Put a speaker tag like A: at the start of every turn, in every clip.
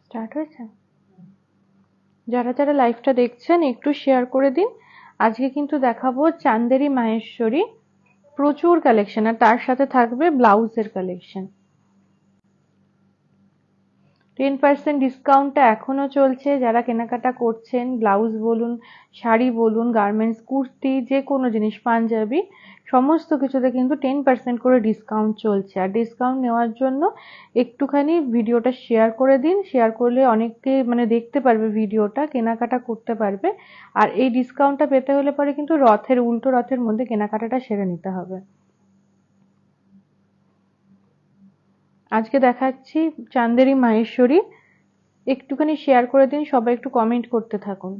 A: Start হয়েছে? যারা যারা লাইভটা দেখছেন একটু শেয়ার করে দিন। আজকে কিন্তু দেখাবো চান্দেরি মাহেশ্বরী, প্রচুর কালেকশন, আর তার সাথে থাকবে ব্লাউজের কালেকশন। 10% ডিসকাউন্টটা এখনো চলছে। যারা কেনাকাটা করছেন, ব্লাউজ বলুন, শাড়ি বলুন, গার্মেন্টস, কুর্তি, যে কোনো জিনিস, পাঞ্জাবি, সমস্ত কিছুতে কিন্তু 10% করে ডিসকাউন্ট চলছে। আর ডিসকাউন্ট নেওয়ার জন্য একটুখানি ভিডিওটা শেয়ার করে দিন। শেয়ার করলে অনেকে মানে দেখতে পারবে ভিডিওটা, কেনাকাটা করতে পারবে। আর এই ডিসকাউন্টটা পেতে হলে পরে কিন্তু উল্টো রথের মধ্যে কেনাকাটাটা সেরে নিতে হবে। আজকে দেখাচ্ছি চান্দেরি মাহেশ্বরী। একটুখানি শেয়ার করে দিন, সবাই একটু কমেন্ট করতে থাকুন।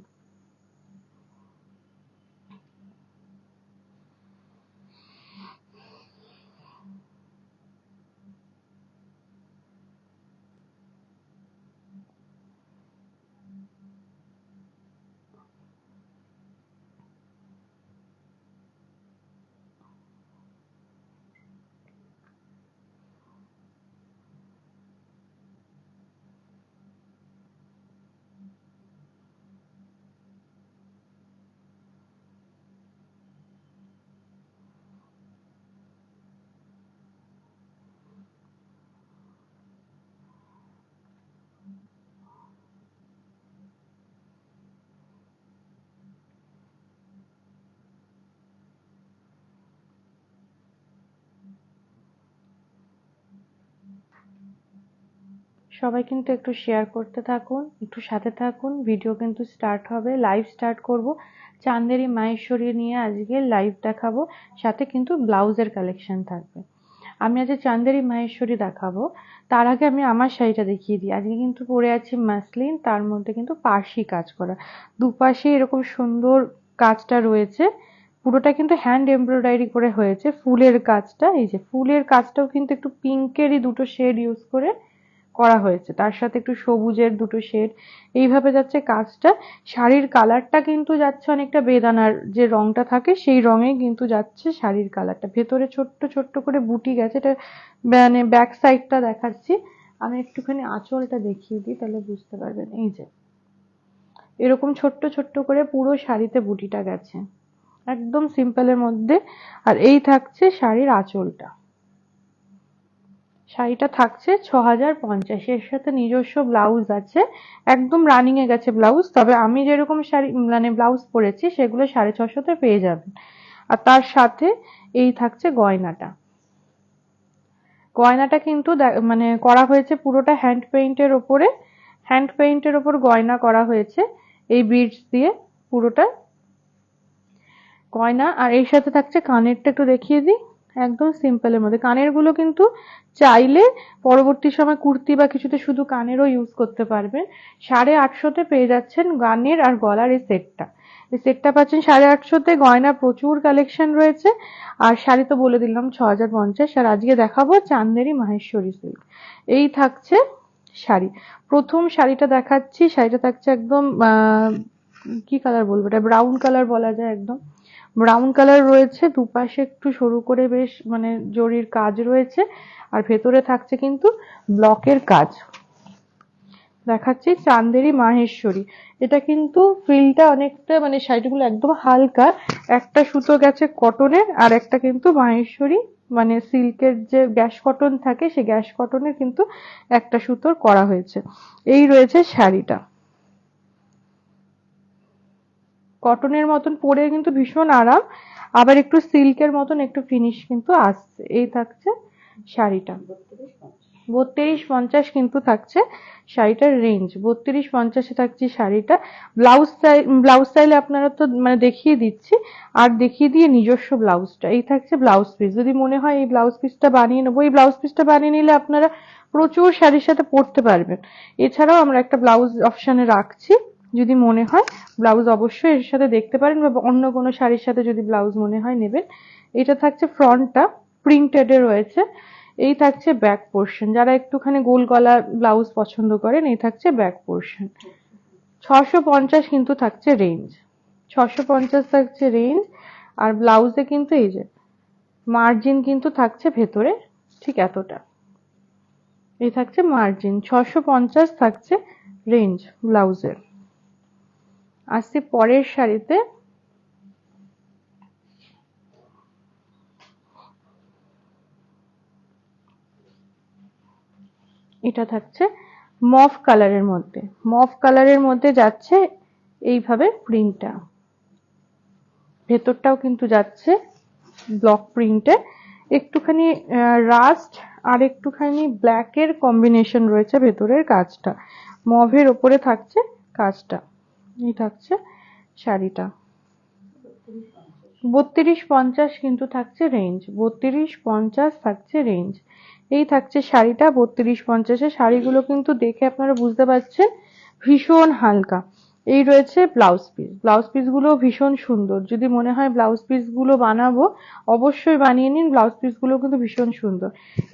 A: সবাই কিন্তু একটু শেয়ার করতে থাকুন, একটু সাথে থাকুন। ভিডিও কিন্তু স্টার্ট হবে, লাইভ স্টার্ট করব। চান্দেরি মাহেশ্বরী নিয়ে আজকে লাইভ দেখাবো, সাথে কিন্তু ব্লাউজের কালেকশন থাকবে। আমি আজকে চান্দেরি মাহেশ্বরী দেখাবো, তার আগে আমি আমার শাড়িটা দেখিয়ে দিই। আজকে কিন্তু পরে আছি মাসলিন, তার মধ্যে কিন্তু পার্সি কাজ করা, দুপাশে এরকম সুন্দর কাজটা রয়েছে। পুরোটা কিন্তু হ্যান্ড এমব্রয়ডারি করে হয়েছে। ফুলের কাজটা, এই যে ফুলের কাজটাও কিন্তু একটু পিঙ্কেরই দুটো শেড ইউজ করে করা হয়েছে, তার সাথে একটু সবুজের দুটো শেড, এইভাবে যাচ্ছে কাজটা। শাড়ির কালারটা কিন্তু যাচ্ছে অনেকটা বেদানার যে রংটা থাকে সেই রঙেই কিন্তু যাচ্ছে শাড়ির কালারটা। ভেতরে ছোট্ট ছোট্ট করে বুটি গেছে, এটা মানে ব্যাক সাইডটা দেখাচ্ছি। আমি একটুখানি আঁচলটা দেখিয়ে দিই, তাহলে বুঝতে পারবেন। এই যে এরকম ছোট্ট ছোট্ট করে পুরো শাড়িতে বুটিটা গেছে, একদম সিম্পলের মধ্যে। আর এই থাকছে শাড়ির আঁচলটা। শাড়িটা থাকছে ৬০৫০, এর সাথে নিজস্ব ব্লাউজ আছে, একদম রানিং এ গেছে ব্লাউজ। তবে আমি যেরকম শাড়ি মানে ব্লাউজ পরেছি সেগুলো ৬৫০তে পেয়ে যাবেন। আর তার সাথে এই থাকছে গয়নাটা। গয়নাটা কিন্তু মানে করা হয়েছে পুরোটা হ্যান্ড পেইন্টের ওপরে, হ্যান্ড পেইন্টের ওপর গয়না করা হয়েছে এই বিডস দিয়ে পুরোটা গয়না। আর এর সাথে থাকছে কানেরটা, একটু দেখিয়ে দিই, একদম সিম্পলের মধ্যে। কানের গুলো কিন্তু চাইলে পরবর্তী সময় কুর্তি বা কিছুতে শুধু কানেরও ইউজ করতে পারবেন। ৮৫০তে পেয়ে যাচ্ছেন কানের আর গলার এই সেটটা। এই সেটটা পাচ্ছেন ৮৫০তে। গয়না প্রচুর কালেকশন রয়েছে। আর শাড়ি তো বলে দিলাম ৬০৫০। আর আজকে দেখাবো চান্দেরি মাহেশ্বরী সিল্ক। এই থাকছে শাড়ি। প্রথম শাড়িটা দেখাচ্ছি, শাড়িটা থাকছে একদম কি কালার বলবো, এটা ব্রাউন কালার বলা যায়, একদম ব্রাউন কালার রয়েছে। দুপাশে একটু সরু করে বেশ মানে জরির কাজ রয়েছে। আর ভেতরে থাকছে কিন্তু ব্লকের কাজ। দেখাচ্ছি চান্দেরি মাহেশ্বরী। এটা কিন্তু ফিলটা অনেকটা মানে শাড়িগুলো একদম হালকা। একটা সুতো গেছে কটনের, আর একটা কিন্তু মাহেশ্বরী মানে সিল্কের যে গ্যাস কটন থাকে সেই গ্যাস কটনের কিন্তু একটা সুতোর করা হয়েছে। এই রয়েছে শাড়িটা। কটনের মতন পরে কিন্তু ভীষণ আরাম, আবার একটু সিল্কের মতন একটু ফিনিশ কিন্তু আসছে। এই থাকছে শাড়িটা। ৩২-৫০ কিন্তু থাকছে শাড়িটার রেঞ্জ। ৩২-৫০-এ থাকছে শাড়িটা। ব্লাউজ স্টাইলে আপনারা তো মানে দেখিয়ে দিচ্ছি, আর দেখিয়ে দিয়ে নিজস্ব ব্লাউজটা। এই থাকছে ব্লাউজ পিস। যদি মনে হয় এই ব্লাউজ পিসটা বানিয়ে নেবো, এই ব্লাউজ পিসটা বানিয়ে নিলে আপনারা প্রচুর শাড়ির সাথে পরতে পারবেন। এছাড়াও আমরা একটা ব্লাউজ অপশনে রাখছি, যদি মনে হয় ব্লাউজ অবশ্যই এর সাথে দেখতে পারেন, বা অন্য কোনো শাড়ির সাথে যদি ব্লাউজ মনে হয় নেবেন। এটা থাকছে ফ্রন্টটা প্রিন্টেড এ রয়েছে। এই থাকছে ব্যাক পোর্শন, যারা একটুখানি গোল গলা ব্লাউজ পছন্দ করেন এই থাকছে ব্যাক পোর্শন। ৬৫০ কিন্তু থাকছে রেঞ্জ, ৬৫০ থাকছে রেঞ্জ। আর ব্লাউজে কিন্তু এই যে মার্জিন কিন্তু থাকছে ভেতরে ঠিক এতটা, এই থাকছে মার্জিন। 650 থাকছে রেঞ্জ ব্লাউজের। আসছি পরের শাড়িতে, এটা থাকছে মফ কালারের মধ্যে। মফ কালারের মধ্যে যাচ্ছে এইভাবে প্রিন্টটা, ভেতরটাও কিন্তু যাচ্ছে ব্লক প্রিন্টে, একটুখানি রাস্ট আর একটুখানি ব্ল্যাকের কম্বিনেশন রয়েছে ভেতরের কাজটা, মভের ওপরে থাকছে কাজটা। এই থাকছে শাড়িটা। 32-50 কিন্তু থাকছে রেঞ্জ, 32-50 থাকছে রেঞ্জ। এই থাকছে শাড়িটা 32-50-এ। শাড়িগুলো কিন্তু দেখে আপনারা বুঝতে পারছেন ভীষণ হালকা। এই রয়েছে ব্লাউজ পিস, ব্লাউজ পিস গুলো ভীষণ সুন্দর। যদি মনে হয় ব্লাউজ পিস গুলো বানাবো, অবশ্যই বানিয়ে নিন, ব্লাউজ পিস গুলো কিন্তু ভীষণ সুন্দর।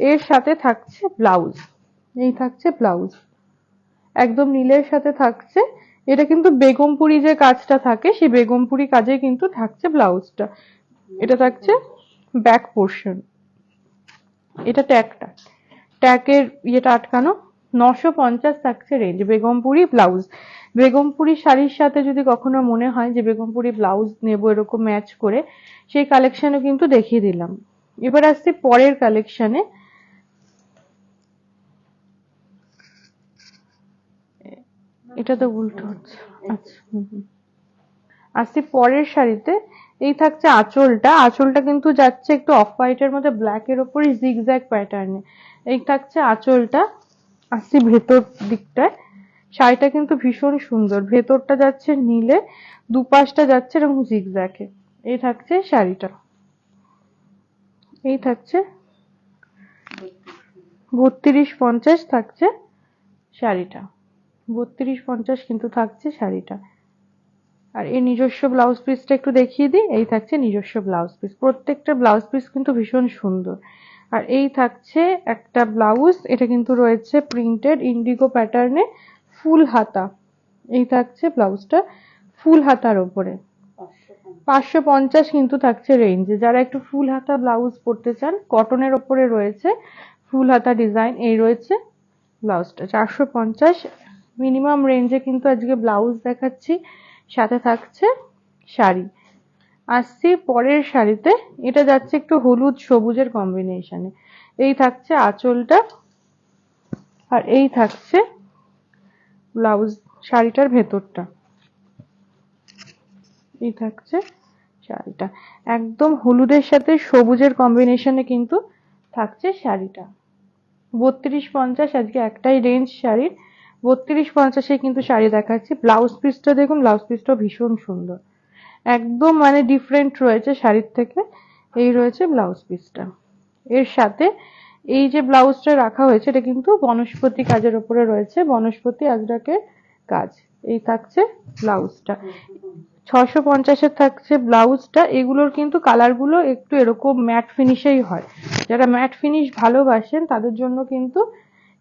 A: এর সাথে থাকছে ব্লাউজ, এই থাকছে ব্লাউজ, একদম নীলের সাথে থাকছে। এটা কিন্তু বেগমপুরি যে কাজটা থাকে সেই বেগমপুরি কাজে কিন্তু থাকছে ব্লাউজটা। এটা থাকছে ব্যাক পোর্শন, এটা ট্যাগটা, ট্যাগের ইয়েটা আটকানো। 950 থাকছে রেঞ্জ, বেগমপুরি ব্লাউজ। বেগমপুরি শাড়ির সাথে যদি কখনো মনে হয় যে বেগমপুরি ব্লাউজ নেবো এরকম ম্যাচ করে, সেই কালেকশনও কিন্তু দেখিয়ে দিলাম। এবার আসছি পরের কালেকশনে। এটা তো উল্টো হচ্ছে, আচ্ছা আসছি পরের শাড়িতে। এই থাকছে আঁচলটা, আঁচলটা কিন্তু যাচ্ছে একটু অফ হোয়াইটের মধ্যে ব্ল্যাকের ওপরে জিগজ্যাগ প্যাটার্নে। এই থাকছে আঁচলটা। আসছি ভেতর দিকটায়, শাড়িটা কিন্তু ভীষণ সুন্দর, ভেতরটা যাচ্ছে নীলে, দুপাশটা যাচ্ছে এরকম জিগজ্যাগে। এই থাকছে শাড়িটা, এই থাকছে 32-50 থাকছে শাড়িটা, 32-50 কিন্তু থাকছে শাড়িটা। আর এই নিজস্ব ব্লাউজ পিসটা একটু দেখিয়ে দিই, এই থাকছে নিজস্ব ব্লাউজ পিস, প্রত্যেকটা ব্লাউজ পিস কিন্তু ভীষণ সুন্দর। আর এই থাকছে একটা ব্লাউজ, এটা কিন্তু রয়েছে প্রিন্টেড ইন্ডিগো প্যাটার্নে, ফুল হাতা। এই থাকছে ব্লাউজটা ফুল হাতার ওপরে, 550 কিন্তু থাকছে রেঞ্জে। যারা একটু ফুল হাতা ব্লাউজ পরতে চান, কটনের ওপরে রয়েছে ফুল হাতা ডিজাইন, এই রয়েছে ব্লাউজটা 450। মিনিমাম রেঞ্জে কিন্তু আজকে ব্লাউজ দেখাচ্ছি, সাথে থাকছে শাড়ি। আসছি পরের শাড়িতে, এটা যাচ্ছে একটু হলুদ সবুজের কম্বিনেশনে। এই থাকছে আঁচলটা, আর এই থাকছে ব্লাউজ, শাড়িটার ভেতরটা। এই থাকছে শাড়িটা, একদম হলুদের সাথে সবুজের কম্বিনেশনে কিন্তু থাকছে শাড়িটা। 32-50 আজকে একটাই রেঞ্জ শাড়ির, 32-50-এ কিন্তু শাড়ি দেখাচ্ছি। ব্লাউজ পিসটা দেখুন, ব্লাউজ পিসটা ভীষণ সুন্দর, একদম মানে ডিফারেন্ট রয়েছে শাড়ির থেকে। এই রয়েছে ব্লাউজ পিসটা। এর সাথে এই যে ব্লাউজটা রাখা হয়েছে, এটা কিন্তু বনস্পতি কাজের উপরে রয়েছে, বনস্পতি আজরাকের কাজ। এই থাকছে ব্লাউজটা, 650-এর থাকছে ব্লাউজটা। এগুলোর কিন্তু কালারগুলো একটু এরকম ম্যাট ফিনিশেই হয়, যারা ম্যাট ফিনিশ ভালোবাসেন তাদের জন্য কিন্তু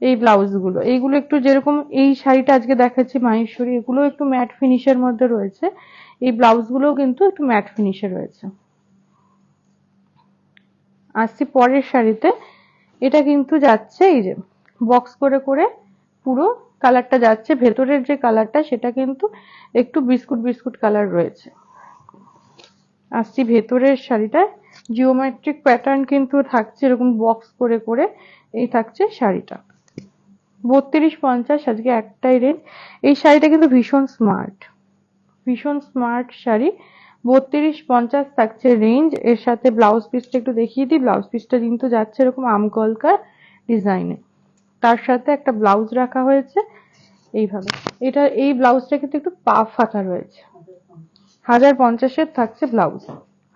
A: এই ব্লাউজগুলো, এইগুলো একটু যেরকম এই শাড়িটা আজকে দেখাচ্ছি মাহেশ্বরী, এগুলো একটু ম্যাট ফিনিশের মধ্যে রয়েছে, এই ব্লাউজগুলোও কিন্তু একটু ম্যাট ফিনিশে রয়েছে। আসছি পরের শাড়িতে, এটা কিন্তু যাচ্ছে এই যে বক্স করে করে পুরো কালারটা যাচ্ছে, ভেতরের যে কালারটা সেটা কিন্তু একটু বিস্কুট বিস্কুট কালার রয়েছে। আসছি ভেতরের শাড়িটা, জিওমেট্রিক প্যাটার্ন কিন্তু থাকছে এরকম বক্স করে করে। এই থাকছে শাড়িটা, 32-50 আজকে একটাই রেঞ্জ। এই শাড়িটা কিন্তু ভীষণ স্মার্ট, ভীষণ স্মার্ট শাড়ি, 32-50 থাকছে রেঞ্জ। এর সাথে ব্লাউজ পিসটা একটু দেখিয়ে দিই, ব্লাউজ পিসটা কিন্তু যাচ্ছে এরকম আমকলকা ডিজাইনে, তার সাথে একটা ব্লাউজ রাখা হয়েছে এইভাবে। এটা এই ব্লাউজটা কিন্তু একটু পাফ হাতা রয়েছে, 1050-এর থাকছে ব্লাউজ,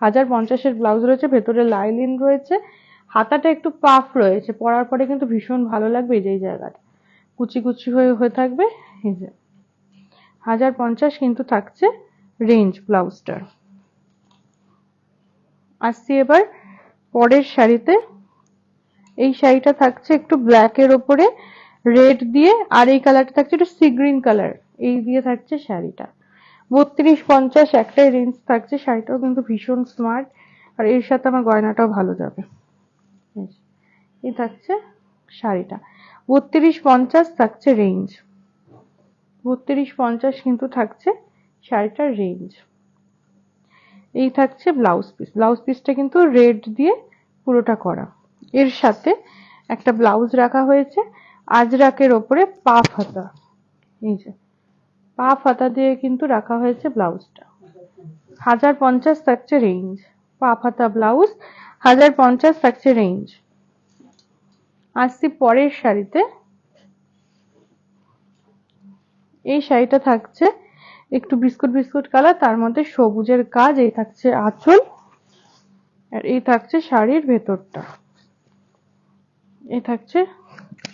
A: 1050-এর ব্লাউজ রয়েছে, ভেতরে লাইলিন রয়েছে, হাতাটা একটু পাফ রয়েছে, পরার পরে কিন্তু ভীষণ ভালো লাগবে। এই যে এই জায়গাটা কুচি কুচি হয়ে হয়ে থাকবে, এই যে 1050 কিন্তু থাকছে রেঞ্জ ব্লাউজটার। আসছি এবার পরের শাড়িতে। এই শাড়িটা থাকছে একটু ব্ল্যাকের ওপরে রেড দিয়ে, আর এই কালারটা থাকছে একটু সি গ্রিন কালার, এই দিয়ে থাকছে শাড়িটা। 32-50 একটাই রেঞ্জ থাকছে, শাড়িটাও কিন্তু ভীষণ স্মার্ট। আর এর সাথে আমার গয়নাটাও ভালো যাবে। এই থাকছে শাড়িটা। 32-50 থাকছে রেঞ্জ, 32-50 কিন্তু থাকছে শাড়িটার রেঞ্জ। এই থাকছে ব্লাউজ পিস, ব্লাউজ পিসটা কিন্তু রেড দিয়ে পুরোটা করা। এর সাথে একটা ব্লাউজ রাখা হয়েছে আজরাকের ওপরে পা ফাতা, এই যে পা ফাতা দিয়ে কিন্তু রাখা হয়েছে ব্লাউজটা। 1050 থাকছে রেঞ্জ, পা ফাতা ব্লাউজ 1050 থাকছে রেঞ্জ। আসছি পরের শাড়িতে। এই শাড়িটা থাকছে একটু বিস্কুট বিস্কুট কালার, তার মধ্যে সবুজের কাজ। এই থাকছে আঁচল, আর এই থাকছে শাড়ির ভেতরটা, এই থাকছে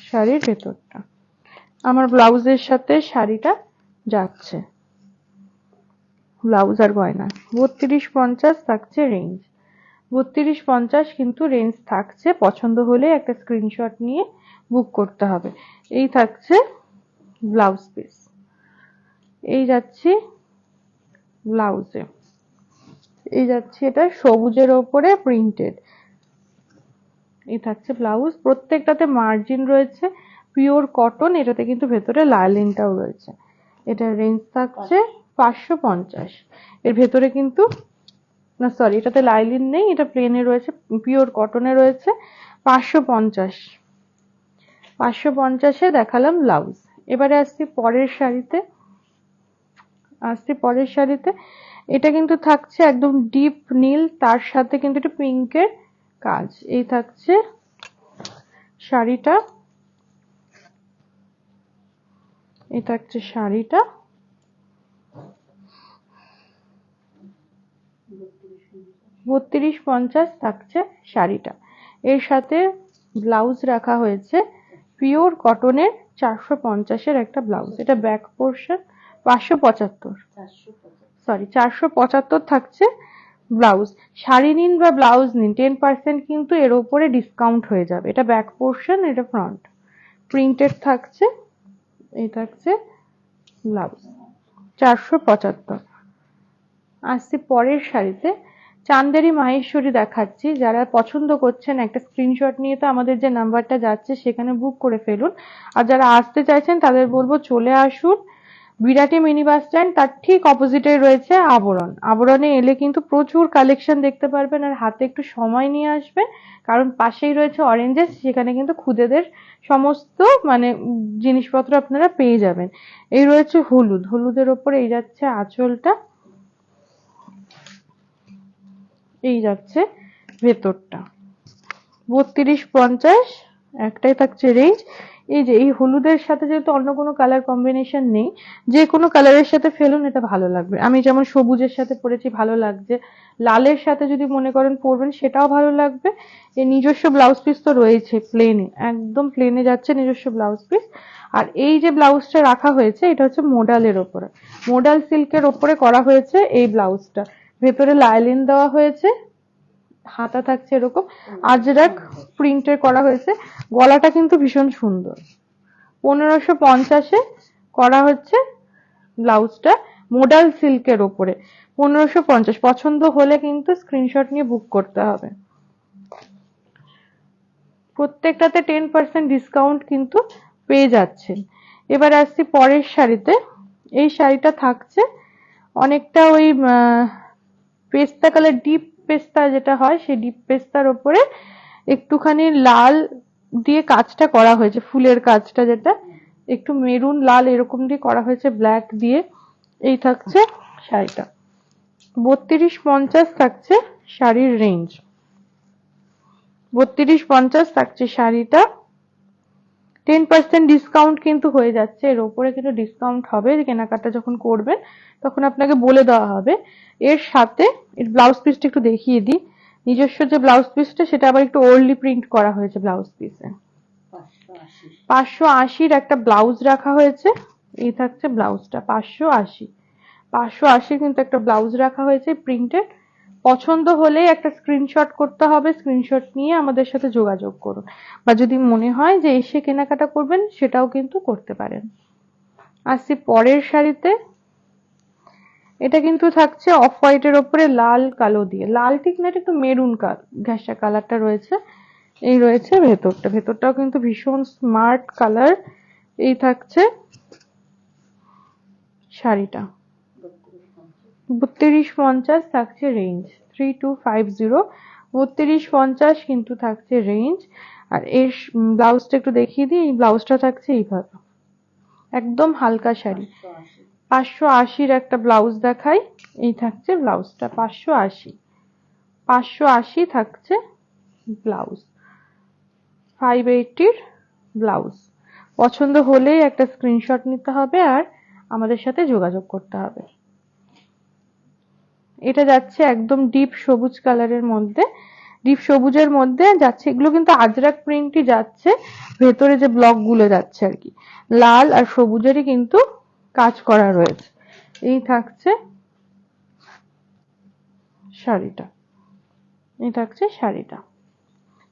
A: শাড়ির ভেতরটা। আমার ব্লাউজের সাথে শাড়িটা যাচ্ছে, ব্লাউজ আর গয়না। 32-50 থাকছে রেঞ্জ, 32-50 কিন্তু রেঞ্জ থাকছে। পছন্দ হলে একটা স্ক্রিনশট নিয়ে বুক করতে হবে। এই থাকছে ব্লাউজ পিস, এই যাচ্ছি ব্লাউজে, এই যাচ্ছে এটা সবুজের ওপরে প্রিন্টেড। এই থাকছে ব্লাউজ, প্রত্যেকটাতে মার্জিন রয়েছে পিওর কটন, এটাতে কিন্তু ভেতরে লাইলিনটাও রয়েছে। এটা রেঞ্জ থাকছে 550। এর ভেতরে কিন্তু না, সরি, এটাতে লাইলিন নেই, এটা প্লেনে রয়েছে, পিওর কটনে রয়েছে। 550, 550-এ দেখালাম ব্লাউজ। এবারে আসছি পরের শাড়িতে, এটা কিন্তু থাকছে একদম ডিপ নীল, তার সাথে কিন্তু একটু পিঙ্কের কাজ। এই থাকছে শাড়িটা, এই থাকছে শাড়িটা। 32-50 থাকছে শাড়িটা। এর সাথে ব্লাউজ রাখা হয়েছে পিওর কটনের 450-এর একটা ব্লাউজ। এটা ব্যাক পোর্শন 575, সরি 475 থাকছে ব্লাউজ। শাড়ি নিন বা ব্লাউজ নিন 10% কিন্তু এর উপরে ডিসকাউন্ট হয়ে যাবে। এটা ব্যাক পোর্শন, এটা ফ্রন্ট, প্রিন্টেড থাকছে। এই থাকছে ব্লাউজ 475। আসছি পরের শাড়িতে। চান্দেরি মাহেশ্বরী দেখাচ্ছি, যারা পছন্দ করছেন একটা স্ক্রিনশট নিয়ে তো আমাদের যে নাম্বারটা যাচ্ছে সেখানে বুক করে ফেলুন। আর যারা আসতে চাইছেন তাদের বলবো চলে আসুন বিরাটি মিনি বাস স্ট্যান্ড, তার ঠিক অপোজিটে রয়েছে আবরণ। আবরণে এলে কিন্তু প্রচুর কালেকশন দেখতে পারবেন, আর হাতে একটু সময় নিয়ে আসবেন, কারণ পাশেই রয়েছে অরেঞ্জেস, সেখানে কিন্তু খুদেদের সমস্ত মানে জিনিসপত্র আপনারা পেয়ে যাবেন। এই রয়েছে হলুদ, হলুদের ওপরে এই যাচ্ছে আঁচলটা, এই যাচ্ছে ভেতরটা। 32-50 একটাই থাকছে রেঞ্জ। এই যে এই হলুদের সাথে যেহেতু অন্য কোনো কালার কম্বিনেশন নেই, যে কোনো কালারের সাথে ফেলুন, এটা ভালো লাগবে। আমি যেমন সবুজের সাথে পরেছি ভালো লাগছে, লালের সাথে যদি মনে করেন পরবেন সেটাও ভালো লাগবে। এই নিজস্ব ব্লাউজ পিস তো রয়েছে, প্লেনে, একদম প্লেনে যাচ্ছে নিজস্ব ব্লাউজ পিস। আর এই যে ব্লাউজটা রাখা হয়েছে এটা হচ্ছে মোডালের ওপরে, মোডাল সিল্কের ওপরে করা হয়েছে এই ব্লাউজটা। ভেতরে লাইলিন দেওয়া হয়েছে, হাতা থাকছে এরকম আজরাক প্রিন্টের করা হয়েছে। গলাটা কিন্তু ভীষণ সুন্দর। 1550-এ করা হচ্ছে ব্লাউজটা, মোডাল সিল্কের ওপরে 1550। পছন্দ হলে কিন্তু স্ক্রিনশট নিয়ে বুক করতে হবে। প্রত্যেকটাতে 10% ডিসকাউন্ট কিন্তু পেয়ে যাচ্ছেন। এবার আসছি পরের শাড়িতে। এই শাড়িটা থাকছে অনেকটা ওই পেস্তা কালার, ডিপ পেস্তা যেটা হয় সেই ডিপ পেস্তার ওপরে একটুখানি লাল দিয়ে কাজটা করা হয়েছে, ফুলের কাজটা যেটা একটু মেরুন লাল এরকম দিয়ে করা হয়েছে ব্ল্যাক দিয়ে। এই থাকছে শাড়িটা। 32-50 থাকছে শাড়ির রেঞ্জ, 32-50 থাকছে শাড়িটা। 10% ডিসকাউন্ট কিন্তু হয়ে যাচ্ছে, এর উপরে কিন্তু ডিসকাউন্ট হবে কেনাকাটা যখন করবেন, তখন আপনাকে বলে দেওয়া হবে। এর সাথে এর ব্লাউজ পিসটা একটু দেখিয়ে দিই। নিজস্ব যে ব্লাউজ পিসটা সেটা আবার একটু ওল্ডলি প্রিন্ট করা হয়েছে ব্লাউজ পিসে। 580-র একটা ব্লাউজ রাখা হয়েছে। এই থাকছে ব্লাউজটা 580, 580 কিন্তু একটা ব্লাউজ রাখা হয়েছে প্রিন্টেড। পছন্দ হলে একটা স্ক্রিনশট করতে হবে, স্ক্রিনশট নিয়ে আমাদের সাথে যোগাযোগ করুন, বা যদি মনে হয় যে এসে কেনাকাটা করবেন সেটাও কিন্তু করতে পারেন। আসছি পরের শাড়িতে। এটা কিন্তু থাকছে অফ হোয়াইটের ওপরে লাল কালো দিয়ে, লাল ঠিক না, এটা একটু মেরুন ঘাসা কালারটা রয়েছে। এই রয়েছে ভেতরটা, ভেতরটাও কিন্তু ভীষণ স্মার্ট কালার। এই থাকছে শাড়িটা, 3250 থাকছে রেঞ্জ, 3250, 3250 কিন্তু থাকছে রেঞ্জ। আর এর ব্লাউজটা একটু দেখিয়ে দিই, এই ব্লাউজটা থাকছে এইভাবে, একদম হালকা শাড়ি। 580-র একটা ব্লাউজ দেখাই, এই থাকছে ব্লাউজটা 580, 580 থাকছে ব্লাউজ, 580-র ব্লাউজ। পছন্দ হলেই একটা স্ক্রিনশট নিতে হবে আর আমাদের সাথে যোগাযোগ করতে হবে। এটা যাচ্ছে একদম ডিপ সবুজ কালারের মধ্যে, ডিপ সবুজের মধ্যে যাচ্ছে, এগুলো কিন্তু আজরাক প্রিন্টই যাচ্ছে, ভেতরে যে ব্লক গুলো যাচ্ছে আর কি, লাল আর সবুজেরই কিন্তু কাজ করা রয়েছে। এই থাকছে শাড়িটা, এই থাকছে শাড়িটা।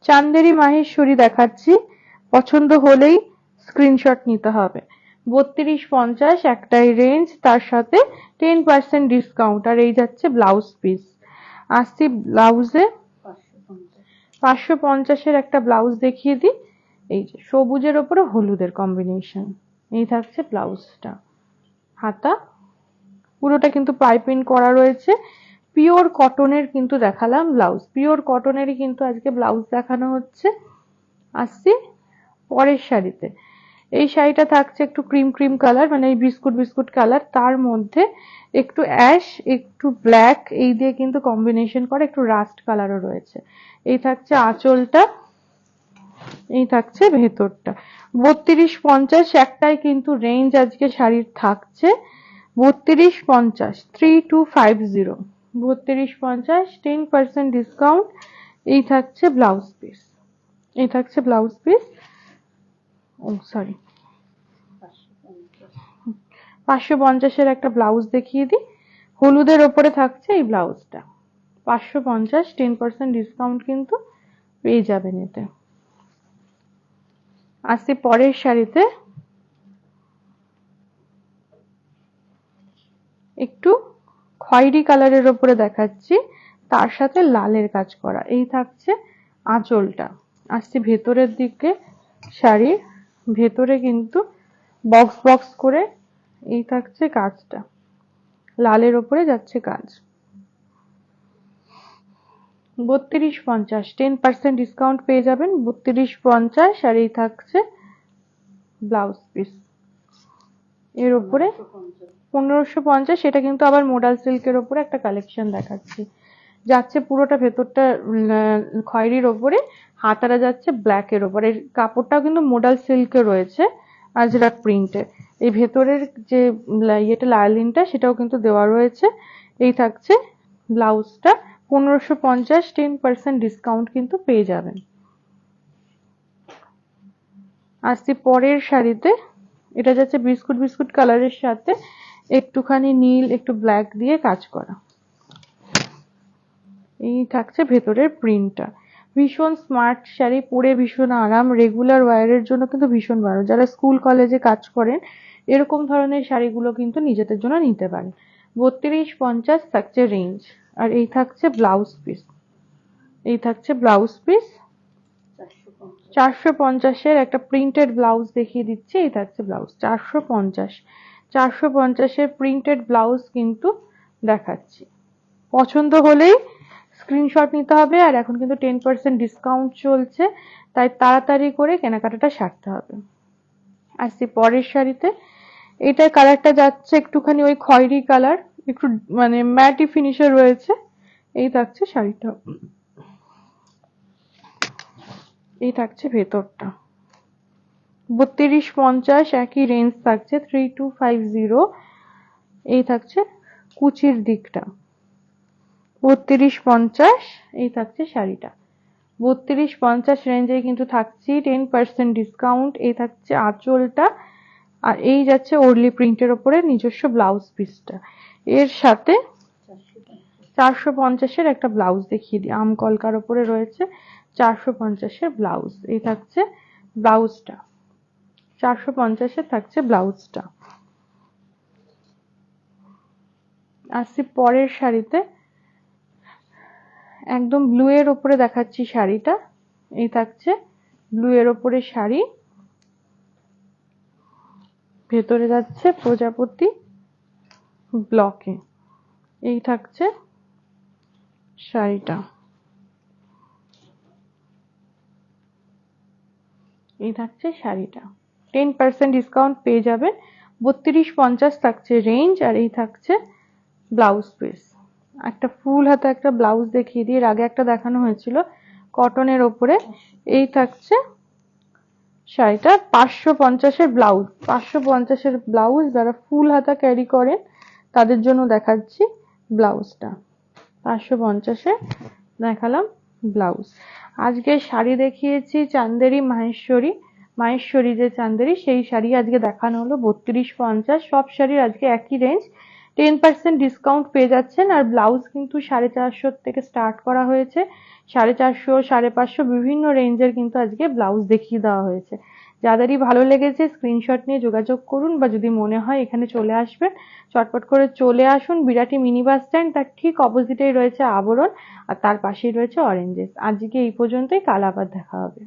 A: চান্দেরি মাহেশ্বরী দেখাচ্ছি, পছন্দ হলেই স্ক্রিনশট নিতে হবে। 3250 একটাই রেঞ্জ, তার সাথে 10% ডিসকাউন্ট। আর এই যাচ্ছে ব্লাউজ পিস। আসছি ব্লাউজে, 550-এর একটা ব্লাউজ দেখিয়ে দিই, এই যে সবুজের ওপরে হলুদের কম্বিনেশন। এই থাকছে ব্লাউজটা, হাতা পুরোটা কিন্তু পাইপিং করা রয়েছে, পিওর কটনের কিন্তু দেখালাম ব্লাউজ, পিওর কটনেরই কিন্তু আজকে ব্লাউজ দেখানো হচ্ছে। আসছি পরের শাড়িতে, এই শাড়িটা থাকছে একটু ক্রিম ক্রিম কালার, মানে এই বিস্কুট বিস্কুট কালার, তার মধ্যে একটু অ্যাশ একটু ব্ল্যাক এই দিয়ে কিন্তু কম্বিনেশন করে, একটু রাস্ট কালারও রয়েছে। এই থাকছে আঁচলটা, এই থাকছে ভেতরটা। 3250 একটাই কিন্তু রেঞ্জ আজকে শাড়ির থাকছে, 3250, 3250, 3250, 10% ডিসকাউন্ট। এই থাকছে ব্লাউজ পিস, এই থাকছে ব্লাউজ পিস। ও সরি, 550-এর একটা ব্লাউজ দেখিয়ে দিই, হলুদের ওপরে থাকছে এই ব্লাউজটা, 550, 10% ডিসকাউন্ট কিন্তু পেয়ে যাবেন এতে। আসছি পরের শাড়িতে, একটু খয়েরি কালারের ওপরে দেখাচ্ছি, তার সাথে লালের কাজ করা। এই থাকছে আঁচলটা। আসছি ভেতরের দিকে, শাড়ির ভেতরে কিন্তু বক্স বক্স করে এই থাকছে কাজটা, লালের ওপরে যাচ্ছে কাজ। 3250, 10% ডিসকাউন্ট পেয়ে যাবেন, 3250। আর এই থাকছে ব্লাউজ পিস, এর উপরে 1550। এটা কিন্তু আবার মোডাল সিল্কের ওপরে একটা কালেকশন দেখাচ্ছি, যাচ্ছে পুরোটা ভেতরটা খয়েরির ওপরে, হাতাটা যাচ্ছে ব্ল্যাকের ওপরে, কাপড়টাও কিন্তু মোডাল সিল্কে রয়েছে, আজরাক প্রিন্টের। এই ভেতরের যে ইয়েটা লাইলিনটা সেটাও কিন্তু দেওয়া রয়েছে। এই থাকছে ব্লাউজটা, 1550, 10% ডিসকাউন্ট কিন্তু পেয়ে যাবেন। আসছি পরের শাড়িতে, এটা যাচ্ছে বিস্কুট বিস্কুট কালারের সাথে একটুখানি নীল একটু ব্ল্যাক দিয়ে কাজ করা। এই থাকছে ভেতরের প্রিন্টটা, ভীষণ স্মার্ট শাড়ি, পরে ভীষণ আরাম, রেগুলার ওয়্যারের জন্য কিন্তু ভীষণ ভালো। যারা স্কুল কলেজে কাজ করেন এরকম ধরনের শাড়িগুলো কিন্তু নিজেদের জন্য নিতে পারেন। 3250 থাকছে রেঞ্জ। আর এই থাকছে ব্লাউজ পিস, এই থাকছে ব্লাউজ পিস। 450-এর একটা প্রিন্টেড ব্লাউজ দেখিয়ে দিচ্ছি, এই থাকছে ব্লাউজ 450, 450-এর প্রিন্টেড ব্লাউজ কিন্তু দেখাচ্ছি। পছন্দ হলেই স্ক্রিনশট নিতে হবে, আর এখন কিন্তু 10% ডিসকাউন্ট চলছে, তাই তাড়াতাড়ি করে কেনাকাটাটা সারতে হবে। আসছি পরের শাড়িতে, এটার কালারটা যাচ্ছে একটুখানি ওই খয়েরি কালার, একটু মানে ম্যাটি ফিনিশার রয়েছে। এই থাকছে শাড়িটা, এই থাকছে ভেতরটা। 3250 একই রেঞ্জ থাকছে, 3250। এই থাকছে কুচির দিকটা, 3250। এই থাকছে শাড়িটা, 3250 রেঞ্জে কিন্তু থাকছে 10% ডিসকাউন্ট। এই থাকছে আঁচলটা, আর এই যাচ্ছে ওরলি প্রিন্টের ওপরে নিজস্ব ব্লাউজ পিসটা। এর সাথে 450-এর একটা ব্লাউজ দেখিয়ে দিই, আম কলকার ওপরে রয়েছে 450-এর ব্লাউজ। এই থাকছে ব্লাউজটা, 450-এর থাকছে ব্লাউজটা। আসছি পরের শাড়িতে, একদম ব্লু এর ওপরে দেখাচ্ছি শাড়িটা। এই থাকছে ব্লু এর ওপরে শাড়ি, ভেতরে যাচ্ছে প্রজাপতি ব্লকে। এই থাকছে শাড়িটা, এই থাকছে শাড়িটা। 10% ডিসকাউন্ট পেয়ে যাবেন, 3250 থাকছে রেঞ্জ। আর এই থাকছে ব্লাউজ পিস। একটা ফুল হাতে একটা ব্লাউজ দেখিয়ে দিয়ে, এর আগে একটা দেখানো হয়েছিল কটনের ওপরে। এই থাকছে শাড়িটা, 550-এর ব্লাউজ। 550-এর ব্লাউজ, যারা ফুল হাতা ক্যারি করেন তাদের জন্য দেখাচ্ছি ব্লাউজটা। 550-এ দেখালাম ব্লাউজ। আজকে শাড়ি দেখিয়েছি চান্দেরি মাহেশ্বরী, মাহেশ্বরী যে চান্দেরি, সেই শাড়ি আজকে দেখানো হলো 3250। সব শাড়ির আজকে একই রেঞ্জ, 10% ডিসকাউন্ট পেয়ে যাচ্ছেন। আর ব্লাউজ কিন্তু 450 থেকে স্টার্ট করা হয়েছে, 450, 550 বিভিন্ন রেঞ্জের কিন্তু আজকে ব্লাউজ দেখিয়ে দেওয়া হয়েছে। যাদেরই ভালো লেগেছে স্ক্রিনশট নিয়ে যোগাযোগ করুন, বা যদি মনে হয় এখানে চলে আসবেন, চটপট করে চলে আসুন। বিরাটি মিনি বাস স্ট্যান্ড, তার ঠিক অপোজিটেই রয়েছে আবরণ, আর তার পাশেই রয়েছে অরেঞ্জেস। আজকে এই পর্যন্তই, কাল আবার দেখা হবে।